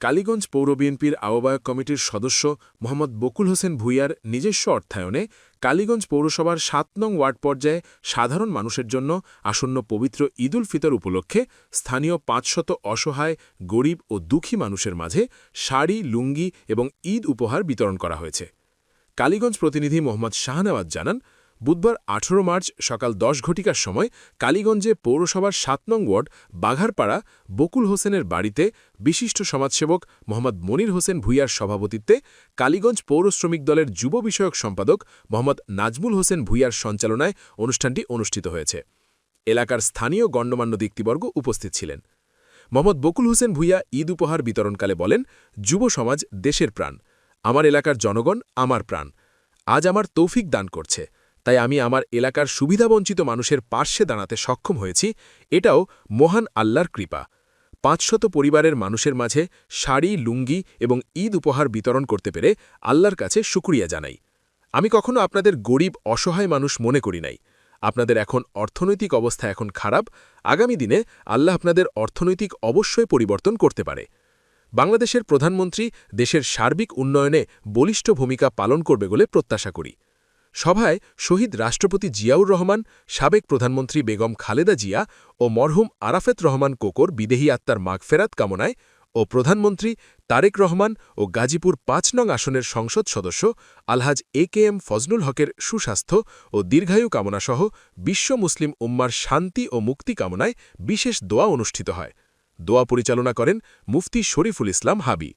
কালীগঞ্জ পৌর বিএনপির আহ্বায়ক কমিটির সদস্য মোহাম্মদ বকুল হোসেন ভূঁইয়ার নিজস্ব অর্থায়নে কালীগঞ্জ পৌরসভার ৭ নং ওয়ার্ড পর্যায়ে সাধারণ মানুষের জন্য আসন্ন পবিত্র ঈদুল ফিতর উপলক্ষে স্থানীয় ৫০০ অসহায় গরিব ও দুঃখী মানুষের মাঝে শাড়ি, লুঙ্গি এবং ঈদ উপহার বিতরণ করা হয়েছে। কালীগঞ্জ প্রতিনিধি মোহাম্মদ শাহনওয়াজ জানান, বুধবার ১৮ মার্চ সকাল ১০ ঘটিকার সময় কালীগঞ্জে পৌরসভার ৭ নং ওয়ার্ড বাঘারপাড়া বকুল হোসেনের বাড়িতে বিশিষ্ট সমাজসেবক মোহাম্মদ মনির হোসেন ভূঁইয়ার সভাপতিত্বে কালীগঞ্জ পৌর শ্রমিক দলের যুব বিষয়ক সম্পাদক মোহাম্মদ নাজমুল হোসেন ভূঁইয়ার সঞ্চালনায় অনুষ্ঠানটি অনুষ্ঠিত হয়েছে। এলাকার স্থানীয় গণ্যমান্য ব্যক্তিবর্গ উপস্থিত ছিলেন। মোহাম্মদ বকুল হোসেন ভূঁইয়া ঈদ উপহার বিতরণকালে বলেন, যুব সমাজ দেশের প্রাণ, আমার এলাকার জনগণ আমার প্রাণ। আজ আমার তৌফিক দান করছে, তাই আমি আমার এলাকার সুবিধাবঞ্চিত মানুষের পার্শ্বে দাঁড়াতে সক্ষম হয়েছি, এটাও মহান আল্লাহর কৃপা। ৫০০ পরিবারের মানুষের মাঝে শাড়ি, লুঙ্গি এবং ঈদ উপহার বিতরণ করতে পেরে আল্লাহর কাছে শুকরিয়া জানাই। আমি কখনো আপনাদের গরিব অসহায় মানুষ মনে করি নাই। আপনাদের এখন অর্থনৈতিক অবস্থা এখন খারাপ, আগামী দিনে আল্লাহ আপনাদের অর্থনৈতিক অবশ্যই পরিবর্তন করতে পারে। বাংলাদেশের প্রধানমন্ত্রী দেশের সার্বিক উন্নয়নে বলিষ্ঠ ভূমিকা পালন করবে বলে প্রত্যাশা করি। সভায় শহীদ রাষ্ট্রপতি জিয়াউর রহমান, সাবেক প্রধানমন্ত্রী বেগম খালেদা জিয়া ও মরহুম আরাফাত রহমান কোকর বিদেহী আত্মার মাগফেরাত কামনায় ও প্রধানমন্ত্রী তারেক রহমান ও গাজীপুর ৫ নং আসনের সংসদ সদস্য আলহাজ AKM ফজলুল হকের সুস্বাস্থ্য ও দীর্ঘায়ু কামনাসহ বিশ্ব মুসলিম উম্মার শান্তি ও মুক্তি কামনায় বিশেষ দোয়া অনুষ্ঠিত হয়। দোয়া পরিচালনা করেন মুফতি শরীফুল ইসলাম হাবি।